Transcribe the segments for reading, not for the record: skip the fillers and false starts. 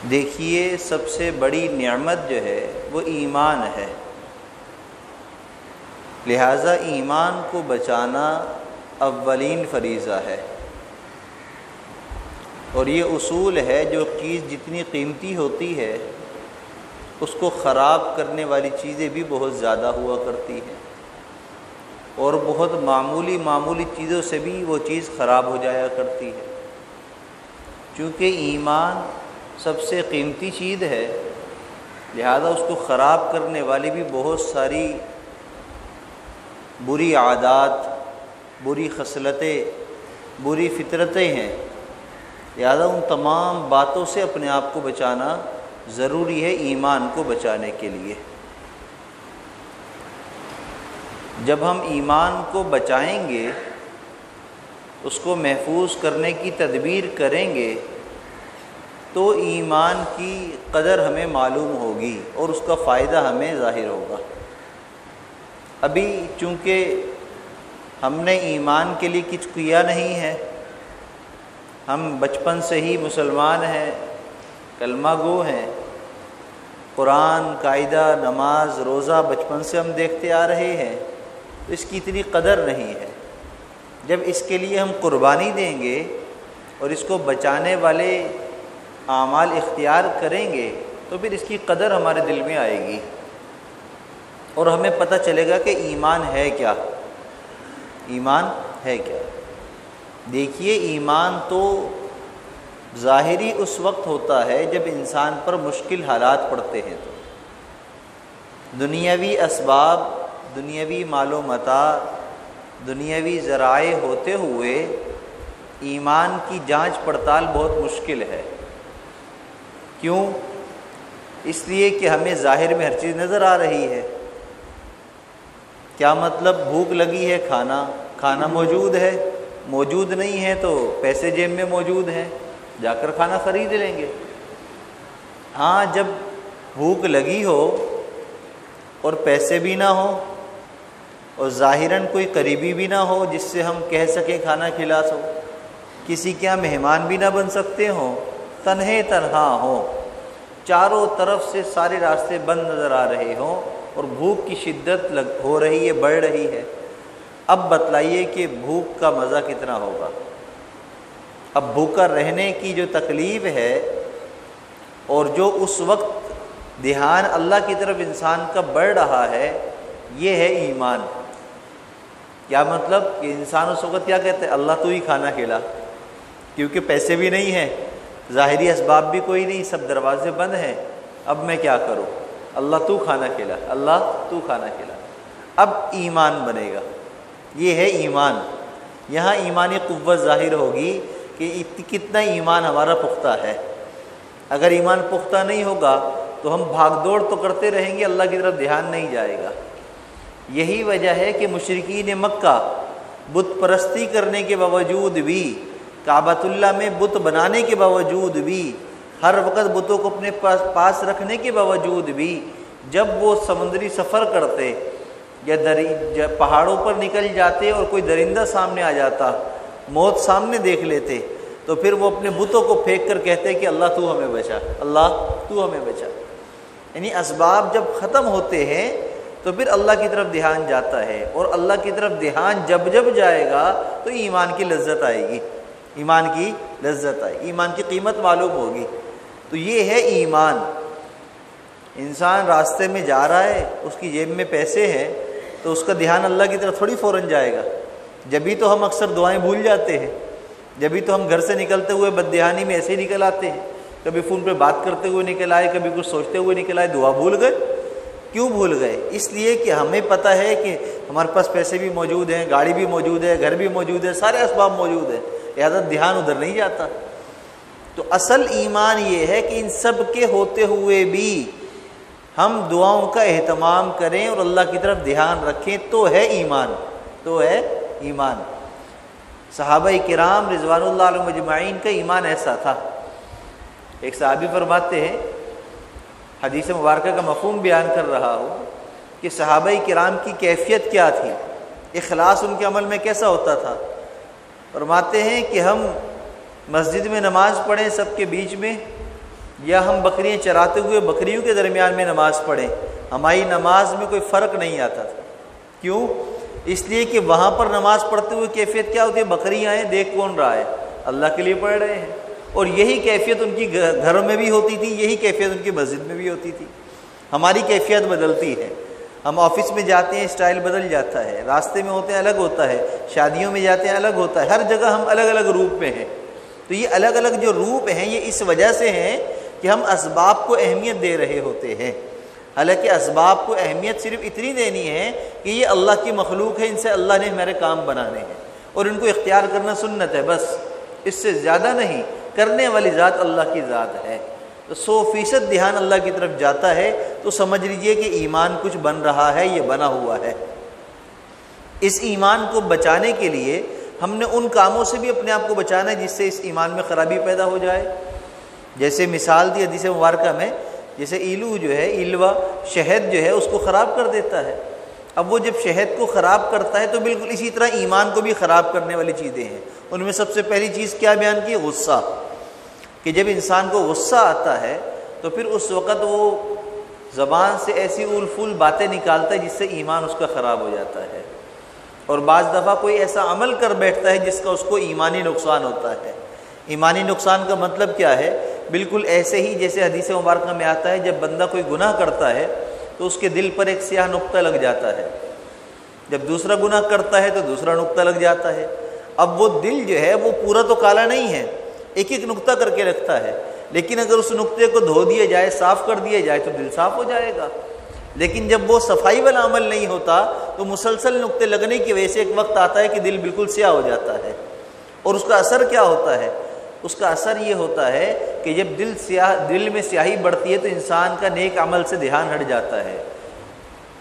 دیکھیے سب سے بڑی نعمت جو ہے وہ ایمان ہے، لہٰذا ایمان کو بچانا اولین فریضہ ہے، اور یہ اصول ہے جو چیز جتنی قیمتی ہوتی ہے اس کو خراب کرنے والی چیزیں بھی بہت زیادہ ہوا کرتی ہیں، اور بہت معمولی چیزوں سے بھی وہ چیز خراب ہو جایا کرتی ہے۔ چونکہ ایمان سب سے قیمتی چیز ہے، لہذا اس کو خراب کرنے والی بھی بہت ساری بری عادات، بری خصلتیں، بری فطرتیں ہیں، لہذا ان تمام باتوں سے اپنے آپ کو بچانا ضروری ہے ایمان کو بچانے کے لیے۔ جب ہم ایمان کو بچائیں گے، اس کو محفوظ کرنے کی تدبیر کریں گے، تو ایمان کی قدر ہمیں معلوم ہوگی اور اس کا فائدہ ہمیں ظاہر ہوگا۔ ابھی چونکہ ہم نے ایمان کے لیے کچھ کیا نہیں ہے، ہم بچپن سے ہی مسلمان ہیں، کلمہ گو ہیں، قرآن، قاعدہ، نماز، روزہ بچپن سے ہم دیکھتے آ رہے ہیں، تو اس کی اتنی قدر نہیں ہے۔ جب اس کے لیے ہم قربانی دیں گے اور اس کو بچانے والے اعمال اختیار کریں گے تو پھر اس کی قدر ہمارے دل میں آئے گی، اور ہمیں پتہ چلے گا کہ ایمان ہے کیا، ایمان ہے کیا۔ دیکھیے ایمان تو ظاہری اس وقت ہوتا ہے جب انسان پر مشکل حالات پڑتے ہیں، تو دنیاوی اسباب، دنیاوی مال و متاع، دنیاوی ذرائع ہوتے ہوئے ایمان کی جانچ پڑتال بہت مشکل ہے۔ کیوں؟ اس لیے کہ ہمیں ظاہر میں ہر چیز نظر آ رہی ہے۔ کیا مطلب؟ بھوک لگی ہے، کھانا موجود ہے، موجود نہیں ہے تو پیسے جیب میں موجود ہیں، جا کر کھانا خرید لیں گے۔ ہاں، جب بھوک لگی ہو اور پیسے بھی نہ ہو اور ظاہراً کوئی قریبی بھی نہ ہو جس سے ہم کہہ سکیں کھانا کھلا سو، کسی کے یہاں مہمان بھی نہ بن سکتے ہوں، تنہا ہوں، چاروں طرف سے سارے راستے بند نظر آ رہے ہوں اور بھوک کی شدت ہو رہی ہے، بڑھ رہی ہے، اب بتلائیے کہ بھوک کا مزہ کتنا ہوگا۔ اب بھوکا رہنے کی جو تکلیف ہے اور جو اس وقت دھیان اللہ کی طرف انسان کا بڑھ رہا ہے، یہ ہے ایمان۔ کیا مطلب؟ کہ انسان اس وقت کیا کہتے ہیں؟ اللہ تو ہی کھانا کھلا، کیونکہ پیسے بھی نہیں ہیں، ظاہری اسباب بھی کوئی نہیں، سب دروازے بند ہیں، اب میں کیا کروں؟ اللہ تو کھانا کھلا، اللہ تو کھانا کھلا، اب ایمان بنے گا۔ یہ ہے ایمان۔ یہاں ایمانی قوت ظاہر ہوگی کہ کتنا ایمان ہمارا پختہ ہے۔ اگر ایمان پختہ نہیں ہوگا تو ہم بھاگ دوڑ تو کرتے رہیں گے، اللہ کی طرف دھیان نہیں جائے گا۔ یہی وجہ ہے کہ مشرکین مکہ بت پرستی کرنے کے باوجود بھی، کعبۃ اللہ میں بت بنانے کے باوجود بھی، ہر وقت بتوں کو اپنے پاس رکھنے کے باوجود بھی، جب وہ سمندری سفر کرتے یا پہاڑوں پر نکل جاتے اور کوئی درندہ سامنے آ جاتا، موت سامنے دیکھ لیتے، تو پھر وہ اپنے بتوں کو پھینک کر کہتے کہ اللہ تو ہمیں بچا، اللہ تو ہمیں بچا۔ یعنی اسباب جب ختم ہوتے ہیں تو پھر اللہ کی طرف دھیان جاتا ہے، اور اللہ کی طرف دھیان جب جائے گا تو ایمان کی لذت آئے گی، ایمان کی لذت آئے گی، ایمان کی قیمت معلوم ہوگی۔ تو یہ ہے ایمان۔ انسان راستے میں جا رہا ہے، اس کی جیب میں پیسے ہیں، تو اس کا دھیان اللہ کی طرف تھوڑی فوراً جائے گا۔ جبھی تو ہم اکثر دعائیں بھول جاتے ہیں، جبھی تو ہم گھر سے نکلتے ہوئے بددھیانی میں ایسے ہی نکل آتے ہیں، کبھی فون پہ بات کرتے ہوئے نکل آئے، کبھی کچھ سوچتے ہوئے نکل آئے، دعا بھول گئے۔ کیوں بھول گئے؟ اس لیے کہ ہمیں پتہ ہے کہ ہمارے پاس پیسے بھی موجود ہیں، گاڑی بھی موجود ہے، گھر بھی موجود ہے، سارے اسباب موجود ہیں، لہٰذا دھیان ادھر نہیں جاتا۔ تو اصل ایمان یہ ہے کہ ان سب کے ہوتے ہوئے بھی ہم دعاؤں کا اہتمام کریں اور اللہ کی طرف دھیان رکھیں، تو ہے ایمان، تو ہے ایمان۔ صحابہ کرام رضوان اللہ علیہم اجمعین کا ایمان ایسا تھا۔ ایک صحابی فرماتے ہیں، حدیث مبارکہ کا مفہوم بیان کر رہا ہوں، کہ صحابہ کرام کی کیفیت کیا تھی، اخلاص ان کے عمل میں کیسا ہوتا تھا۔ فرماتے ہیں کہ ہم مسجد میں نماز پڑھیں سب کے بیچ میں، یا ہم بکریاں چراتے ہوئے بکریوں کے درمیان میں نماز پڑھیں، ہماری نماز میں کوئی فرق نہیں آتا تھا۔ کیوں؟ اس لیے کہ وہاں پر نماز پڑھتے ہوئے کیفیت کیا ہوتی ہے؟ بکریاں ہیں، دیکھ کون رہا ہے؟ اللہ کے لیے پڑھ رہے ہیں۔ اور یہی کیفیت ان کی گھروں میں بھی ہوتی تھی، یہی کیفیت ان کی مسجد میں بھی ہوتی تھی۔ ہماری کیفیت بدلتی ہے، ہم آفس میں جاتے ہیں اسٹائل بدل جاتا ہے، راستے میں ہوتے ہیں الگ ہوتا ہے، شادیوں میں جاتے ہیں الگ ہوتا ہے، ہر جگہ ہم الگ الگ روپ میں ہیں۔ تو یہ الگ الگ جو روپ ہیں یہ اس وجہ سے ہیں کہ ہم اسباب کو اہمیت دے رہے ہوتے ہیں۔ حالانکہ اسباب کو اہمیت صرف اتنی دینی ہے کہ یہ اللہ کی مخلوق ہے، ان سے اللہ نے ہمارے کام بنانے ہیں اور ان کو اختیار کرنا سنت ہے، بس اس سے زیادہ نہیں۔ کرنے والی ذات اللہ کی ذات ہے۔ تو 100% دھیان اللہ کی طرف جاتا ہے تو سمجھ لیجئے کہ ایمان کچھ بن رہا ہے، یہ بنا ہوا ہے۔ اس ایمان کو بچانے کے لیے ہم نے ان کاموں سے بھی اپنے آپ کو بچانا ہے جس سے اس ایمان میں خرابی پیدا ہو جائے۔ جیسے مثال دی حدیث مبارکہ میں، جیسے ایلو جو ہے، ایلوا شہد جو ہے اس کو خراب کر دیتا ہے۔ اب وہ جب شہد کو خراب کرتا ہے تو بالکل اسی طرح ایمان کو بھی خراب کرنے والی چیزیں ہیں۔ ان میں سب سے پہلی چیز کیا بیان کی؟ غصہ، کہ جب انسان کو غصہ آتا ہے تو پھر اس وقت وہ زبان سے ایسی اول پھول باتیں نکالتا ہے جس سے ایمان اس کا خراب ہو جاتا ہے، اور بعض دفعہ کوئی ایسا عمل کر بیٹھتا ہے جس کا اس کو ایمانی نقصان ہوتا ہے۔ ایمانی نقصان کا مطلب کیا ہے؟ بالکل ایسے ہی جیسے حدیث مبارکہ میں آتا ہے، جب بندہ کوئی گناہ کرتا ہے تو اس کے دل پر ایک سیاہ نقطہ لگ جاتا ہے، جب دوسرا گناہ کرتا ہے تو دوسرا نقطہ لگ جاتا ہے۔ اب وہ دل جو ہے وہ پورا تو کالا نہیں ہے، ایک ایک نقطہ کر کے رکھتا ہے، لیکن اگر اس نقطے کو دھو دیا جائے، صاف کر دیا جائے تو دل صاف ہو جائے گا۔ لیکن جب وہ صفائی والا عمل نہیں ہوتا تو مسلسل نقطے لگنے کی وجہ سے ایک وقت آتا ہے کہ دل بالکل سیاہ ہو جاتا ہے۔ اور اس کا اثر کیا ہوتا ہے؟ اس کا اثر یہ ہوتا ہے کہ جب دل میں سیاہی بڑھتی ہے تو انسان کا نیک عمل سے دھیان ہٹ جاتا ہے،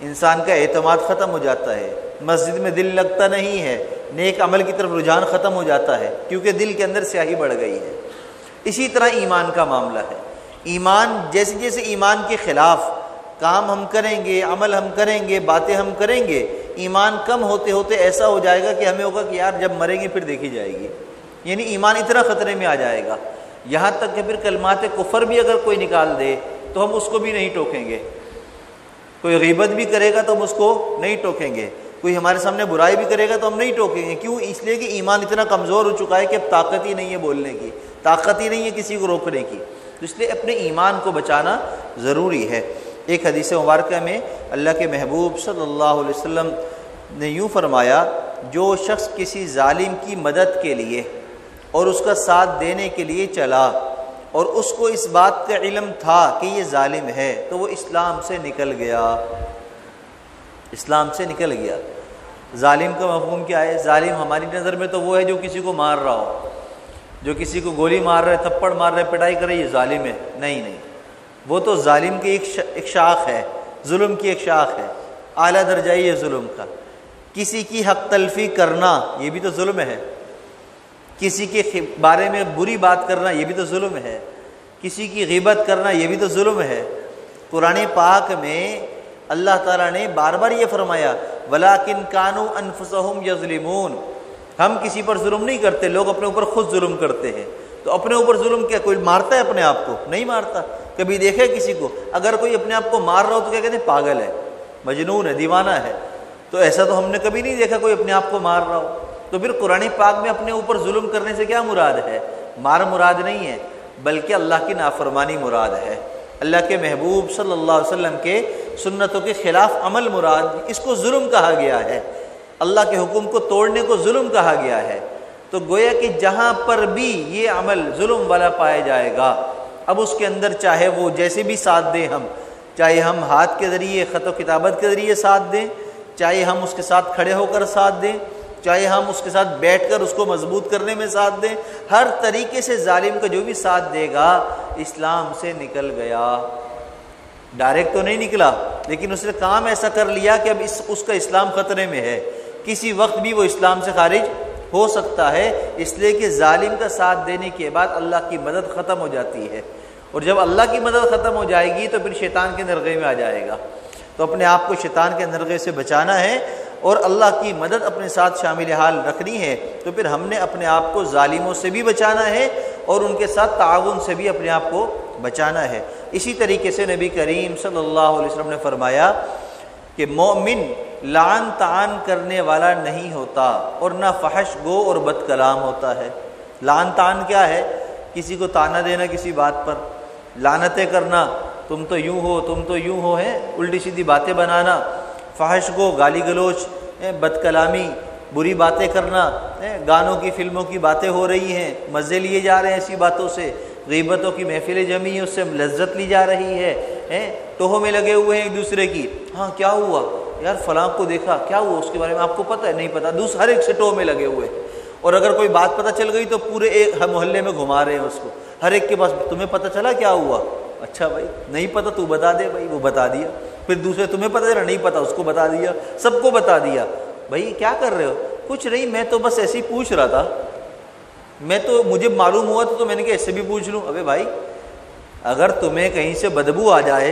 انسان کا اعتماد ختم ہو جاتا ہے، مسجد میں دل لگتا نہیں ہے، نیک عمل کی طرف رجحان ختم ہو جاتا ہے، کیونکہ دل کے اندر سیاہی بڑھ گئی ہے۔ اسی طرح ایمان کا معاملہ ہے۔ ایمان جیسے جیسے ایمان کے خلاف کام ہم کریں گے، عمل ہم کریں گے، باتیں ہم کریں گے، ایمان کم ہوتے ہوتے ایسا ہو جائے گا کہ ہمیں ہوگا کہ یار جب مریں گے پھر دیکھی جائے گی، یعنی ایمان اتنا خطرے میں آ جائے گا، یہاں تک کہ پھر کلمات کفر بھی اگر کوئی نکال دے تو ہم اس کو بھی نہیں ٹوکیں گے، کوئی غیبت بھی کرے گا تو ہم اس کو نہیں ٹوکیں گے، کوئی ہمارے سامنے برائی بھی کرے گا تو ہم نہیں ٹوکیں گے۔ کیوں؟ اس لیے کہ ایمان اتنا کمزور ہو چکا ہے کہ اب طاقت ہی نہیں ہے بولنے کی، طاقت ہی نہیں ہے کسی کو روکنے کی، تو اس لیے اپنے ایمان کو بچانا ضروری ہے۔ ایک حدیث مبارکہ میں اللہ کے محبوب صلی اللہ علیہ وسلم نے یوں فرمایا، جو شخص کسی ظالم کی مدد کے لیے اور اس کا ساتھ دینے کے لیے چلا اور اس کو اس بات کا علم تھا کہ یہ ظالم ہے تو وہ اسلام سے نکل گیا، اسلام سے نکل گیا۔ ظالم کا مفہوم کیا ہے؟ ظالم ہماری نظر میں تو وہ ہے جو کسی کو مار رہا ہو، جو کسی کو گولی مار رہا ہے، تھپڑ مار رہا ہے، پٹائی کر رہا ہے، یہ ظالم ہے۔ نہیں نہیں، وہ تو ظالم کی ایک شاخ ہے، ظلم کی ایک شاخ ہے، اعلیٰ درجہ یہ ظلم کا۔ کسی کی حق تلفی کرنا یہ بھی تو ظلم ہے، کسی کے بارے میں بری بات کرنا یہ بھی تو ظلم ہے، کسی کی غیبت کرنا یہ بھی تو ظلم ہے۔ قرآن پاک میں اللہ تعالیٰ نے بار بار یہ فرمایا، وَلَٰكِنْ كَانُوا أَنفُسَهُمْ يَظْلِمُونَ، ہم کسی پر ظلم نہیں کرتے، لوگ اپنے اوپر خود ظلم کرتے ہیں۔ تو اپنے اوپر ظلم کیا کوئی مارتا ہے اپنے آپ کو؟ نہیں مارتا۔ کبھی دیکھے کسی کو اگر کوئی اپنے آپ کو مار رہا ہو تو کیا کہتے ہیں؟ پاگل ہے، مجنون ہے، دیوانہ ہے۔ تو ایسا تو ہم نے کبھی نہیں دیکھا کوئی اپنے آپ کو مار رہا ہو۔ تو پھر قرآن پاک میں اپنے اوپر ظلم کرنے سے کیا مراد ہے؟ مار مراد نہیں ہے، بلکہ اللہ کی نافرمانی مراد ہے، اللہ کے محبوب صلی اللہ علیہ وسلم کے سنتوں کے خلاف عمل مراد، اس کو ظلم کہا گیا ہے، اللہ کے حکم کو توڑنے کو ظلم کہا گیا ہے۔ تو گویا کہ جہاں پر بھی یہ عمل ظلم والا پایا جائے گا، اب اس کے اندر چاہے وہ جیسے بھی ساتھ دیں، ہم چاہے ہم ہاتھ کے ذریعے خط و کتابت کے ذریعے ساتھ دیں، چاہے ہم اس کے ساتھ کھڑے ہو کر ساتھ دیں، چاہے ہم اس کے ساتھ بیٹھ کر اس کو مضبوط کرنے میں ساتھ دیں، ہر طریقے سے ظالم کا جو بھی ساتھ دے گا اسلام سے نکل گیا۔ ڈائریکٹ تو نہیں نکلا، لیکن اس نے کام ایسا کر لیا کہ اب اس کا اسلام خطرے میں ہے، کسی وقت بھی وہ اسلام سے خارج ہو سکتا ہے، اس لیے کہ ظالم کا ساتھ دینے کے بعد اللہ کی مدد ختم ہو جاتی ہے، اور جب اللہ کی مدد ختم ہو جائے گی تو پھر شیطان کے نرغے میں آ جائے گا۔ تو اپنے آپ کو شیطان کے نرغے سے بچانا ہے اور اللہ کی مدد اپنے ساتھ شامل حال رکھنی ہے، تو پھر ہم نے اپنے آپ کو ظالموں سے بھی بچانا ہے اور ان کے ساتھ تعاون سے بھی اپنے آپ کو بچانا ہے۔ اسی طریقے سے نبی کریم صلی اللہ علیہ وسلم نے فرمایا کہ مومن لعن طعن کرنے والا نہیں ہوتا اور نہ فحش گو اور بد کلام ہوتا ہے۔ لعن طعن کیا ہے؟ کسی کو طعنہ دینا کسی بات پر، لعنتیں کرنا، تم تو یوں ہو، تم تو یوں ہو، ہے الٹی سیدھی باتیں بنانا، فحش گو گالی گلوچ، بد کلامی، بری باتیں کرنا، گانوں کی فلموں کی باتیں ہو رہی ہیں، مزے لیے جا رہے ہیں ایسی باتوں سے، غیبتوں کی محفلیں جمی ہیں، اس سے لذت لی جا رہی ہے، ٹوہوں میں لگے ہوئے ہیں ایک دوسرے کی، ہاں کیا ہوا یار فلاں کو دیکھا، کیا ہوا اس کے بارے میں آپ کو پتہ ہے؟ نہیں پتہ، ہر ایک سے ٹوہ میں لگے ہوئے ہیں، اور اگر کوئی بات پتہ چل گئی تو پورے ایک محلے میں گھما رہے ہیں اس کو، ہر ایک کے پاس تمہیں پتہ چلا کیا ہوا؟ اچھا بھائی نہیں پتہ تو بتا دے بھائی، وہ بتا دیا، پھر دوسرے تمہیں پتہ چلا نہیں پتہ اس کو بتا دیا، سب کو بتا دیا۔ بھائی کیا کر رہے ہو؟ کچھ نہیں، میں تو بس ایسے ہی پوچھ رہا تھا، مجھے معلوم ہوا تو میں نے کہا ایسے بھی پوچھ لوں۔ ابے بھائی اگر تمہیں کہیں سے بدبو آ جائے،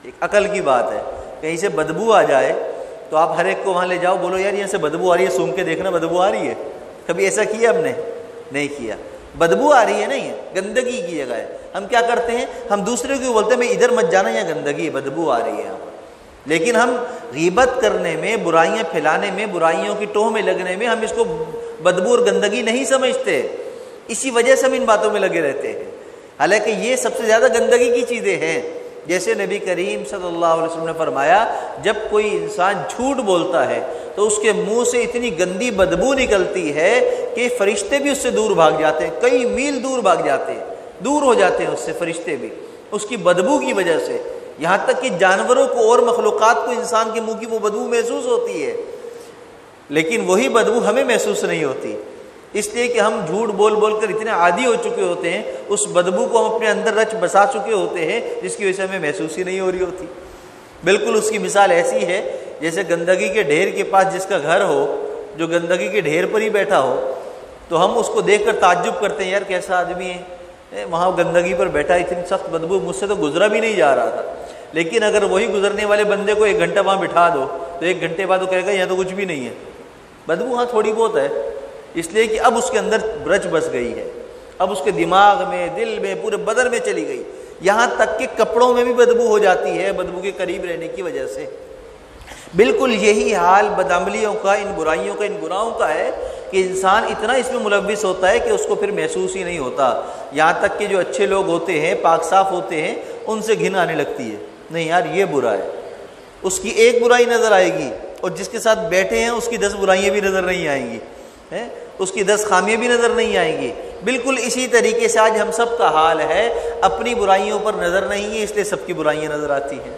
ایک عقل کی بات ہے، کہیں سے بدبو آ جائے تو آپ ہر ایک کو وہاں لے جاؤ، بولو یار یہاں سے بدبو آ رہی ہے، سونگ کے دیکھنا بدبو آ رہی ہے۔ کبھی ایسا کیا ہم نے؟ نہیں کیا۔ بدبو آ رہی ہے نہیں ہے، گندگی کی جگہ ہے، ہم کیا کرتے ہیں؟ ہم دوسرے کو بولتے ہیں میں ادھر مت جانا، یہاں گندگی بدبو آ رہی ہے یہاں پر، لیکن ہم غیبت کرنے میں، برائیاں پھیلانے میں، برائیوں کی ٹوہ میں لگنے میں ہم اس کو بدبو اور گندگی نہیں سمجھتے، اسی وجہ سے ہم ان باتوں میں لگے رہتے ہیں، حالانکہ یہ سب سے زیادہ گندگی کی چیزیں ہیں۔ جیسے نبی کریم صلی اللہ علیہ وسلم نے فرمایا جب کوئی انسان جھوٹ بولتا ہے تو اس کے منہ سے اتنی گندی بدبو نکلتی ہے کہ فرشتے بھی اس سے دور بھاگ جاتے ہیں، کئی میل دور بھاگ جاتے ہیں، دور ہو جاتے ہیں اس سے فرشتے بھی، اس کی بدبو کی وجہ سے، یہاں تک کہ جانوروں کو اور مخلوقات کو انسان کے منہ کی وہ بدبو محسوس ہوتی ہے، لیکن وہی بدبو ہمیں محسوس نہیں ہوتی، اس لیے کہ ہم جھوٹ بول بول کر اتنے عادی ہو چکے ہوتے ہیں، اس بدبو کو ہم اپنے اندر رچ بسا چکے ہوتے ہیں، جس کی وجہ سے ہمیں محسوس ہی نہیں ہو رہی ہوتی۔ بالکل اس کی مثال ایسی ہے جیسے گندگی کے ڈھیر کے پاس جس کا گھر ہو، جو گندگی کے ڈھیر پر ہی بیٹھا ہو، تو ہم اس کو دیکھ کر تعجب کرتے ہیں، یار کیسا آدمی ہے، وہاں گندگی پر بیٹھا، اتنی سخت بدبو، مجھ سے تو گزرا بھی نہیں جا رہا تھا۔ لیکن اگر وہی گزرنے والے بندے کو 1 گھنٹہ وہاں بٹھا دو تو 1 گھنٹے بعد وہ کہے گا یہاں تو کچھ بھی نہیں ہے، بدبو ہاں تھوڑی بہت ہے، اس لیے کہ اب اس کے اندر رچ بس گئی ہے، اب اس کے دماغ میں، دل میں، پورے بدن میں چلی گئی، یہاں تک کہ کپڑوں میں بھی بدبو ہو جاتی ہے بدبو کے قریب رہنے کی وجہ سے۔ بالکل یہی حال بدعملیوں کا، ان برائیوں کا، ان گناہوں کا ہے کہ انسان اتنا اس میں ملوث ہوتا ہے کہ اس کو پھر محسوس ہی نہیں ہوتا، یہاں تک کہ جو اچھے لوگ ہوتے ہیں، پاک صاف ہوتے ہیں، ان سے گھن آنے لگتی ہے، نہیں یار یہ برا ہے، اس کی ایک برائی نظر آئے گی اور جس کے ساتھ بیٹھے ہیں اس کی 10 برائیاں بھی نظر نہیں آئیں گی، اس کی 10 خامیاں بھی نظر نہیں آئیں گی۔ بالکل اسی طریقے سے آج ہم سب کا حال ہے، اپنی برائیوں پر نظر نہیں ہے، اس لیے سب کی برائیاں نظر آتی ہیں۔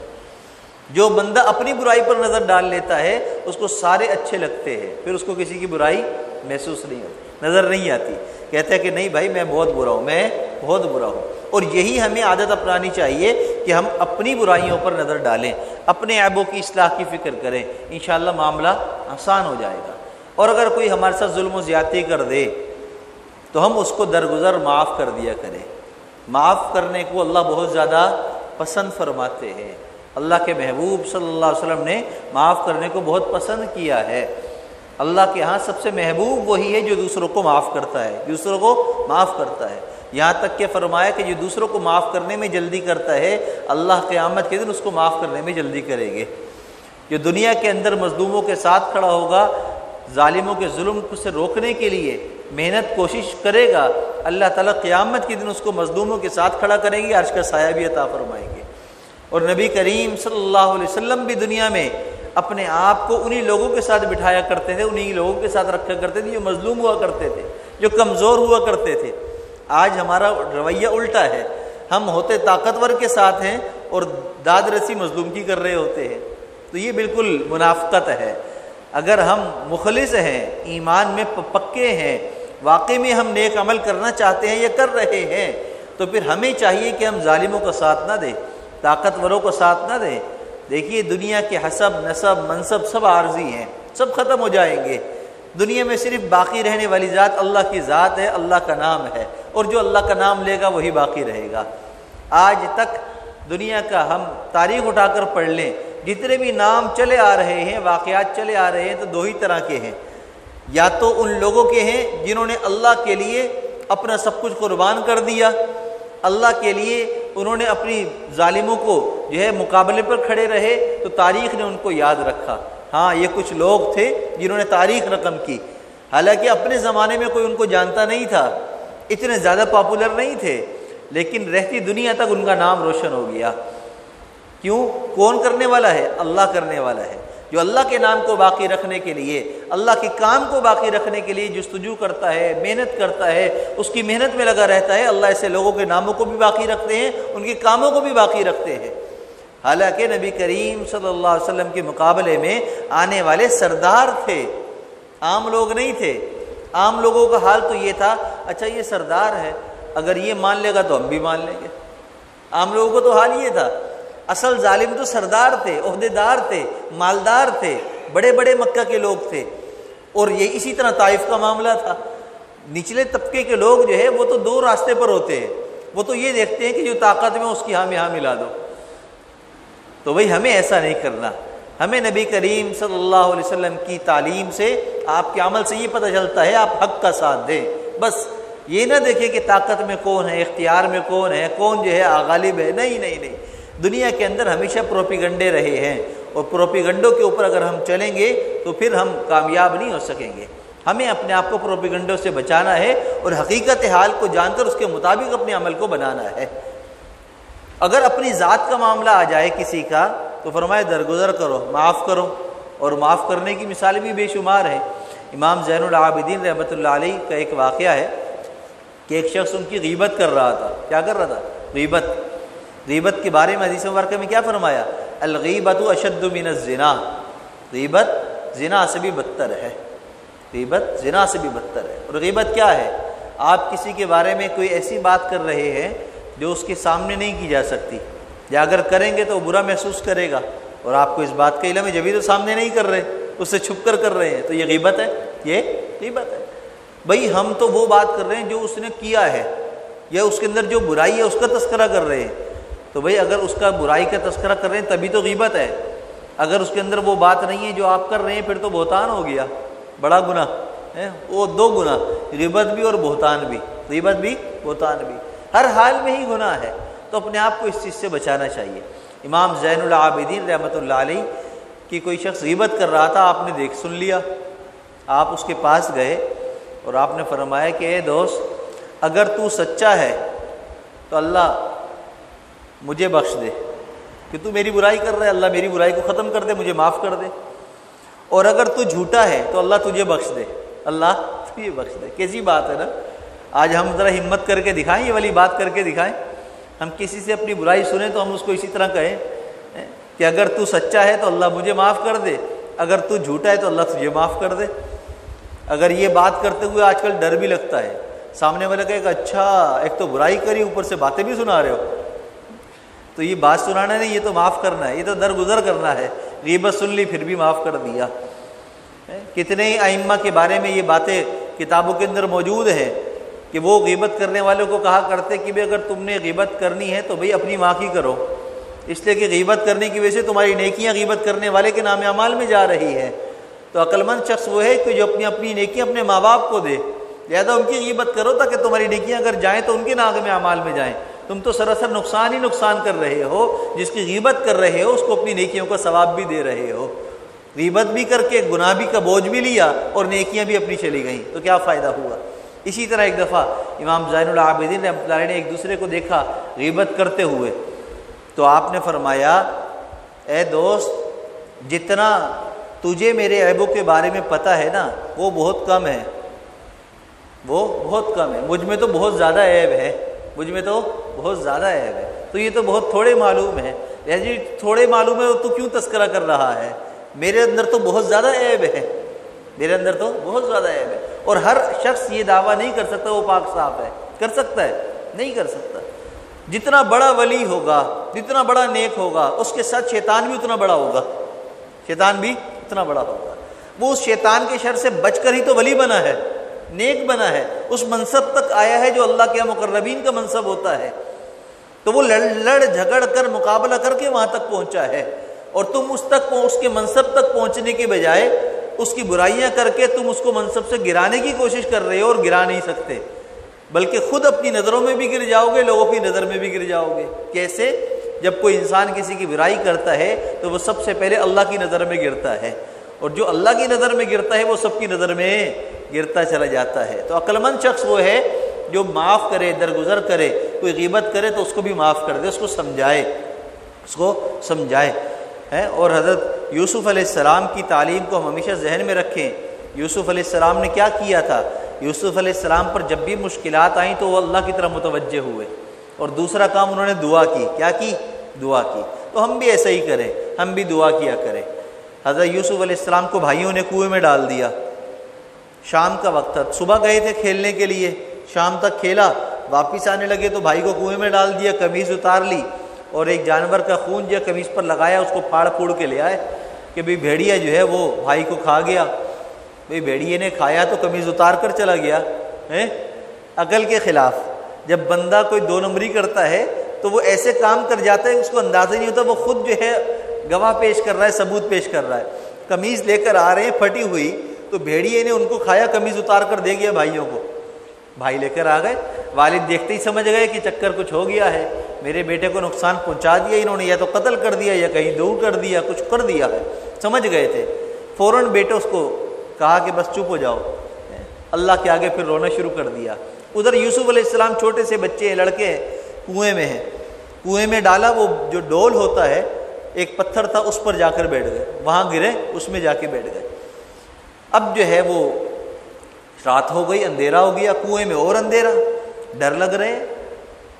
جو بندہ اپنی برائی پر نظر ڈال لیتا ہے اس کو سارے اچھے لگتے ہیں، پھر اس کو کسی کی برائی محسوس نہیں ہوتی، نظر نہیں آتی، کہتا ہے کہ نہیں بھائی میں بہت برا ہوں، میں بہت برا ہوں۔ اور یہی ہمیں عادت اپنانی چاہیے کہ ہم اپنی برائیوں پر نظر ڈالیں، اپنے عیبوں کی اصلاح کی فکر کریں، انشاءاللہ معاملہ آسان ہو جائے گا۔ اور اگر کوئی ہمارے ساتھ ظلم و زیادتی کر دے تو ہم اس کو درگزر معاف کر دیا کریں، معاف کرنے کو اللہ بہت زیادہ پسند فرماتے ہیں، اللہ کے محبوب صلی اللہ علیہ وسلم نے معاف کرنے کو بہت پسند کیا ہے۔ اللہ کے ہاں سب سے محبوب وہی ہے جو دوسروں کو معاف کرتا ہے، دوسروں کو معاف کرتا ہے، یہاں تک کہ فرمایا کہ جو دوسروں کو معاف کرنے میں جلدی کرتا ہے اللہ قیامت کے دن اس کو معاف کرنے میں جلدی کرے گے۔ جو دنیا کے اندر مظلوموں کے ساتھ کھڑا ہوگا، ظالموں کے ظلم سے روکنے کے لیے محنت کوشش کرے گا، اللہ تعالیٰ قیامت کے دن اس کو مظلوموں کے ساتھ کھڑا کریں گے، عرش کا سایہ بھی عطا فرمائیں گے۔ اور نبی کریم صلی اللہ علیہ وسلم بھی دنیا میں اپنے آپ کو انہی لوگوں کے ساتھ بٹھایا کرتے تھے، انہی لوگوں کے ساتھ رکھا کرتے تھے جو مظلوم ہوا کرتے تھے، جو کمزور ہوا کرتے تھے۔ آج ہمارا رویہ الٹا ہے، ہم ہوتے طاقتور کے ساتھ ہیں اور داد رسی مظلوم کی کر رہے ہوتے ہیں، تو یہ بالکل منافقت ہے۔ اگر ہم مخلص ہیں، ایمان میں پکے ہیں، واقعی میں ہم نیک عمل کرنا چاہتے ہیں یا کر رہے ہیں، تو پھر ہمیں چاہیے کہ ہم ظالموں کا ساتھ نہ دیں، طاقتوروں کو ساتھ نہ دیں۔ دیکھیے دنیا کے حسب، نسب، منصب سب عارضی ہیں، سب ختم ہو جائیں گے، دنیا میں صرف باقی رہنے والی ذات اللہ کی ذات ہے، اللہ کا نام ہے، اور جو اللہ کا نام لے گا وہی باقی رہے گا۔ آج تک دنیا کا ہم تاریخ اٹھا کر پڑھ لیں، جتنے بھی نام چلے آ رہے ہیں، واقعات چلے آ رہے ہیں، تو 2 ہی طرح کے ہیں، یا تو ان لوگوں کے ہیں جنہوں نے اللہ کے لیے اپنا سب کچھ قربان کر دیا، اللہ کے لیے انہوں نے اپنی ظالموں کو جو ہے مقابلے پر کھڑے رہے تو تاریخ نے ان کو یاد رکھا. ہاں یہ کچھ لوگ تھے جنہوں نے تاریخ رقم کی، حالانکہ اپنے زمانے میں کوئی ان کو جانتا نہیں تھا، اتنے زیادہ پاپولر نہیں تھے، لیکن رہتی دنیا تک ان کا نام روشن ہو گیا. کیوں؟ کون کرنے والا ہے؟ اللہ کرنے والا ہے. جو اللہ کے نام کو باقی رکھنے کے لیے، اللہ کے کام کو باقی رکھنے کے لیے جستجو کرتا ہے، محنت کرتا ہے، اس کی محنت میں لگا رہتا ہے، اللہ ایسے لوگوں کے ناموں کو بھی باقی رکھتے ہیں، ان کے کاموں کو بھی باقی رکھتے ہیں. حالانکہ نبی کریم صلی اللہ علیہ وسلم کے مقابلے میں آنے والے سردار تھے، عام لوگ نہیں تھے. عام لوگوں کا حال تو یہ تھا، اچھا یہ سردار ہے، اگر یہ مان لے گا تو ہم بھی مان لیں گے. عام لوگوں کو تو حال یہ تھا. اصل ظالم تو سردار تھے، عہدیدار تھے، مالدار تھے، بڑے بڑے مکہ کے لوگ تھے. اور یہ اسی طرح طائف کا معاملہ تھا. نچلے طبقے کے لوگ جو ہے وہ تو دو راستے پر ہوتے ہیں، وہ تو یہ دیکھتے ہیں کہ جو طاقت میں اس کی ہاں میں ہاں ملا دو. تو بھئی ہمیں ایسا نہیں کرنا. ہمیں نبی کریم صلی اللہ علیہ وسلم کی تعلیم سے، آپ کے عمل سے یہ پتہ چلتا ہے آپ حق کا ساتھ دیں. بس یہ نہ دیکھیں کہ طاقت میں کون ہے، اختیار میں کون ہے، کون جو ہے غالب ہے. نہیں نہیں نہیں، دنیا کے اندر ہمیشہ پروپیگنڈے رہے ہیں، اور پروپیگنڈوں کے اوپر اگر ہم چلیں گے تو پھر ہم کامیاب نہیں ہو سکیں گے. ہمیں اپنے آپ کو پروپیگنڈوں سے بچانا ہے اور حقیقت حال کو جان کر اس کے مطابق اپنے عمل کو بنانا ہے. اگر اپنی ذات کا معاملہ آ جائے کسی کا تو فرمائے درگزر کرو، معاف کرو. اور معاف کرنے کی مثال بھی بے شمار ہے. امام زین العابدین رحمۃ اللہ علیہ کا ایک واقعہ ہے کہ ایک شخص ان کی غیبت کر رہا تھا. کیا کر رہا تھا؟ غیبت کے بارے میں حدیث مبارکہ میں کیا فرمایا؟ الغیبۃ اشد من الزنا. غیبت زنا سے بھی بدتر ہے. غیبت زنا سے بھی بدتر ہے. اور غیبت کیا ہے؟ آپ کسی کے بارے میں کوئی ایسی بات کر رہے ہیں جو اس کے سامنے نہیں کی جا سکتی، یا اگر کریں گے تو وہ برا محسوس کرے گا، اور آپ کو اس بات کا علم ہے جبھی تو سامنے نہیں کر رہے، اس سے چھپ کر رہے ہیں. تو یہ غیبت ہے. یہ غیبت ہے. بھئی ہم تو وہ بات کر رہے ہیں جو اس نے کیا ہے، یا اس کے اندر جو برائی ہے اس کا تذکرہ کر رہے ہیں. تو بھئی اگر اس کا برائی کا تذکرہ کر رہے ہیں تبھی تو غیبت ہے. اگر اس کے اندر وہ بات نہیں ہے جو آپ کر رہے ہیں پھر تو بہتان ہو گیا، بڑا گناہ ہے. وہ دو گناہ، غیبت بھی اور بہتان بھی. غیبت بھی بہتان بھی ہر حال میں ہی گناہ ہے. تو اپنے آپ کو اس چیز سے بچانا چاہیے. امام زین العابدین رحمۃ اللہ علیہ کی کوئی شخص غیبت کر رہا تھا، آپ نے سن لیا. آپ اس کے پاس گئے اور آپ نے فرمایا کہ اے دوست، اگر تو سچا ہے تو اللہ مجھے بخش دے، کہ تو میری برائی کر رہا ہے، اللہ میری برائی کو ختم کر دے، مجھے معاف کر دے. اور اگر تو جھوٹا ہے تو اللہ تجھے بخش دے، اللہ تجھے بخش دے. کیسی بات ہے نا. آج ہم ذرا ہمت کر کے دکھائیں، یہ والی بات کر کے دکھائیں. ہم کسی سے اپنی برائی سنیں تو ہم اس کو اسی طرح کہیں کہ اگر تو سچا ہے تو اللہ مجھے معاف کر دے، اگر تو جھوٹا ہے تو اللہ تجھے معاف کر دے. اگر یہ بات کرتے ہوئے آج کل ڈر بھی لگتا ہے، سامنے والے کا ایک اچھا ایک تو برائی کری اوپر سے باتیں بھی سنا رہے ہو، تو یہ بات سنانا نہیں، یہ تو معاف کرنا ہے، یہ تو درگزر کرنا ہے. غیبت سن لی پھر بھی معاف کر دیا. کتنے ہی ائمہ کے بارے میں یہ باتیں کتابوں کے اندر موجود ہیں کہ وہ غیبت کرنے والوں کو کہا کرتے کہ بھئی اگر تم نے غیبت کرنی ہے تو بھئی اپنی ماں کی کرو، اس لیے کہ غیبت کرنے کی وجہ سے تمہاری نیکیاں غیبت کرنے والے کے نام اعمال میں جا رہی ہے. تو عقل مند شخص وہ ہے کہ جو اپنی نیکیاں اپنے ماں باپ کو دے، لہذا ان کی غیبت کرو تاکہ تمہاری نیکیاں اگر جائیں تو ان کے نام اعمال میں جائیں. تم تو سراسر نقصان ہی نقصان کر رہے ہو. جس کی غیبت کر رہے ہو اس کو اپنی نیکیوں کا ثواب بھی دے رہے ہو. غیبت بھی کر کے گناہ بھی کا بوجھ بھی لیا اور نیکیاں بھی اپنی چلی گئیں، تو کیا فائدہ ہوا. اسی طرح ایک دفعہ امام زین العابدین رحمۃ اللہ علیہ نے ایک دوسرے کو دیکھا غیبت کرتے ہوئے، تو آپ نے فرمایا اے دوست، جتنا تجھے میرے عیبوں کے بارے میں پتہ ہے نا وہ بہت کم ہے، وہ بہت کم ہے. مجھ میں تو بہت زیادہ عیب ہے، مجھ میں تو بہت زیادہ عیب ہے. تو یہ تو بہت تھوڑے معلوم ہے. جی تھوڑے معلوم ہے تو کیوں تذکرہ کر رہا ہے؟ میرے اندر تو بہت زیادہ عیب ہے، میرے اندر تو بہت زیادہ عیب ہے. اور ہر شخص یہ دعویٰ نہیں کر سکتا وہ پاک صاف ہے. کر سکتا ہے؟ نہیں کر سکتا. جتنا بڑا ولی ہوگا، جتنا بڑا نیک ہوگا، اس کے ساتھ شیطان بھی اتنا بڑا ہوگا. شیطان بھی اتنا بڑا ہوگا. وہ اس شیطان کے شر سے بچ کر ہی تو ولی بنا ہے، نیک بنا ہے، اس منصب تک آیا ہے جو اللہ کے مقربین کا منصب ہوتا ہے. تو وہ لڑ جھگڑ کر مقابلہ کر کے وہاں تک پہنچا ہے، اور تم اس کے منصب تک پہنچنے کے بجائے اس کی برائیاں کر کے تم اس کو منصب سے گرانے کی کوشش کر رہے ہو اور گرا نہیں سکتے. بلکہ خود اپنی نظروں میں بھی گر جاؤ گے، لوگوں کی نظر میں بھی گر جاؤ گے۔ کیسے؟ جب کوئی انسان کسی کی برائی کرتا ہے تو وہ سب سے پہلے اللہ کی نظر میں گرتا ہے، اور جو اللہ کی نظر میں گرتا ہے وہ سب کی نظر میں گرتا چلا جاتا ہے۔ تو عقل مند شخص وہ ہے جو معاف کرے، درگزر کرے، کوئی غیبت کرے تو اس کو بھی معاف کر دے، اس کو سمجھائے اور حضرت یوسف علیہ السلام کی تعلیم کو ہم ہمیشہ ذہن میں رکھیں۔ یوسف علیہ السلام نے کیا کیا تھا؟ یوسف علیہ السلام پر جب بھی مشکلات آئیں تو وہ اللہ کی طرف متوجہ ہوئے، اور دوسرا کام انہوں نے دعا کی۔ کیا کی؟ دعا کی۔ تو ہم بھی ایسا ہی کریں، ہم بھی دعا کیا کریں۔ حضرت یوسف علیہ السلام کو بھائیوں نے کنویں میں ڈال دیا، شام کا وقت تھا، صبح گئے تھے کھیلنے کے لیے، شام تک کھیلا، واپس آنے لگے تو بھائی کو کنویں میں ڈال دیا، قمیض اتار لی اور ایک جانور کا خون جو قمیض پر لگایا، اس کو پھاڑ پھوڑ کے لے آئے کہ بھئی بھیڑیا جو ہے وہ بھائی کو کھا گیا۔ بھئی بھیڑیے نے کھایا تو قمیض اتار کر چلا گیا، عقل کے خلاف۔ جب بندہ کوئی دو نمبری کرتا ہے تو وہ ایسے کام کر جاتا ہے اس کو اندازہ نہیں ہوتا، وہ خود جو ہے گواہ پیش کر رہا ہے، ثبوت پیش کر رہا ہے۔ قمیض لے کر آ رہے ہیں پھٹی ہوئی، تو بھیڑیے نے ان کو کھایا، قمیض اتار کر دے گیا بھائیوں کو۔ بھائی لے کر آ گئے، والد دیکھتے ہی سمجھ گئے کہ چکر کچھ ہو گیا ہے، میرے بیٹے کو نقصان پہنچا دیا انہوں نے، یا تو قتل کر دیا یا کہیں دور کر دیا، کچھ کر دیا ہے، سمجھ گئے تھے۔ فوراً بیٹے اس کو کہا کہ بس چپ ہو جاؤ، اللہ کے آگے پھر رونا شروع کر دیا۔ ادھر یوسف علیہ السلام چھوٹے سے بچے ہیں، لڑکے ہیں، کنویں میں ہیں، کنویں میں ڈالا، وہ جو ڈول ہوتا ہے ایک پتھر تھا، اس پر جا کر بیٹھ گئے، وہاں گرے، اس میں جا کے بیٹھ گئے۔ اب جو ہے وہ رات ہو گئی، اندھیرا ہو گیا، کنویں میں اور اندھیرا، ڈر لگ رہے ہیں۔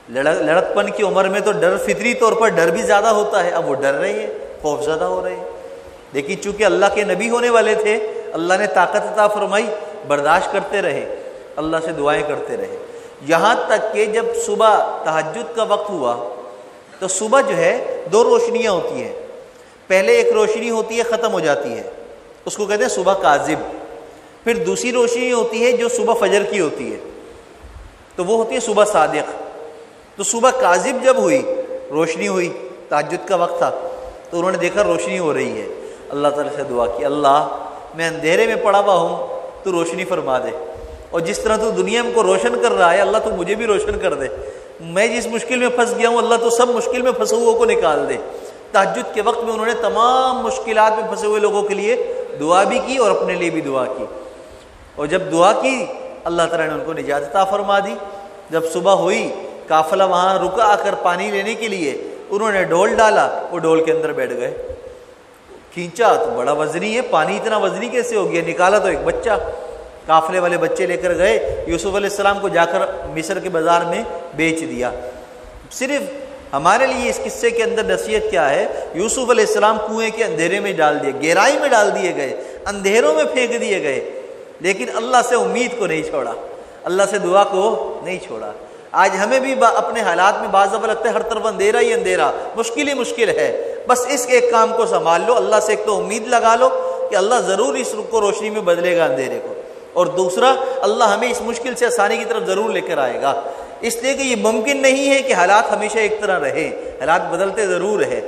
لڑکپن کی عمر میں تو ڈر فطری طور پر ڈر بھی زیادہ ہوتا ہے، اب وہ ڈر رہے ہیں، خوف زدہ ہو رہے ہیں۔ لیکن چونکہ اللہ کے نبی ہونے والے تھے، اللہ نے طاقت عطا فرمائی، برداشت کرتے رہے، اللہ سے دعائیں کرتے رہے، یہاں تک کہ جب صبح تہجد کا وقت ہوا تو صبح جو ہے دو روشنیاں ہوتی ہیں، پہلے ایک روشنی ہوتی ہے ختم ہو جاتی ہے، اس کو کہتے ہیں صبح کاذب، پھر دوسری روشنی ہوتی ہے جو صبح فجر کی ہوتی ہے، تو وہ ہوتی ہے صبح صادق۔ تو صبح کاذب جب ہوئی، روشنی ہوئی، تہجد کا وقت تھا، تو انہوں نے دیکھا روشنی ہو رہی ہے، اللہ تعالیٰ سے دعا کی، اللہ میں اندھیرے میں پڑا ہوا ہوں، تو روشنی فرما دے، اور جس طرح تو دنیا کو روشن کر رہا ہے اللہ تو مجھے بھی روشن کر دے، میں جس مشکل میں پھنس گیا ہوں اللہ تو سب مشکل میں پھنسے ہوئے کو نکال دے۔ تہجد کے وقت میں انہوں نے تمام مشکلات میں پھنسے ہوئے لوگوں کے لیے دعا بھی کی اور اپنے لیے بھی دعا کی، اور جب دعا کی اللہ تعالیٰ نے ان کو نجات عطا فرما دی۔ جب صبح ہوئی، قافلہ وہاں رکا آ کر پانی لینے کے لیے، انہوں نے ڈول ڈالا، وہ ڈول کے اندر بیٹھ گئے، کھینچا تو بڑا وزنی ہے، پانی اتنا وزنی کیسے ہو گیا، نکالا تو ایک بچہ، قافلے والے بچے لے کر گئے، یوسف علیہ السلام کو جا کر مصر کے بازار میں بیچ دیا۔ صرف ہمارے لیے اس قصے کے اندر نصیحت کیا ہے؟ یوسف علیہ السلام کنویں کے اندھیرے میں ڈال دیے، گہرائی میں ڈال دیے گئے، اندھیروں میں پھینک دیے گئے، لیکن اللہ سے امید کو نہیں چھوڑا، اللہ سے دعا کو نہیں چھوڑا۔ آج ہمیں بھی اپنے حالات میں بعض دفعہ لگتا ہے ہر طرف اندھیرا ہی اندھیرا، مشکل ہی مشکل ہے، بس اس ایک کام کو سنبھال لو، اللہ سے ایک تو امید لگا لو کہ اللہ ضرور اس رخ کو روشنی میں بدلے گا اندھیرے کو، اور دوسرا اللہ ہمیں اس مشکل سے آسانی کی طرف ضرور لے کر آئے گا، اس لیے کہ یہ ممکن نہیں ہے کہ حالات ہمیشہ ایک طرح رہے، حالات بدلتے ضرور ہے۔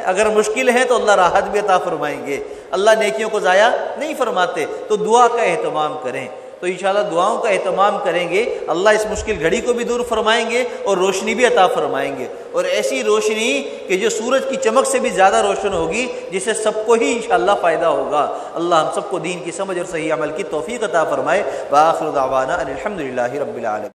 اگر مشکل ہے تو اللہ راحت بھی عطا فرمائیں گے، اللہ نیکیوں کو ضائع نہیں فرماتے، تو دعا کا اہتمام کریں، تو انشاءاللہ دعاؤں کا اہتمام کریں گے، اللہ اس مشکل گھڑی کو بھی دور فرمائیں گے اور روشنی بھی عطا فرمائیں گے، اور ایسی روشنی کہ جو سورج کی چمک سے بھی زیادہ روشن ہوگی، جس سے سب کو ہی انشاءاللہ فائدہ ہوگا۔ اللہ ہم سب کو دین کی سمجھ اور صحیح عمل کی توفیق عطا فرمائے۔ وآخر دعوانا ان الحمد للہ رب العالمین۔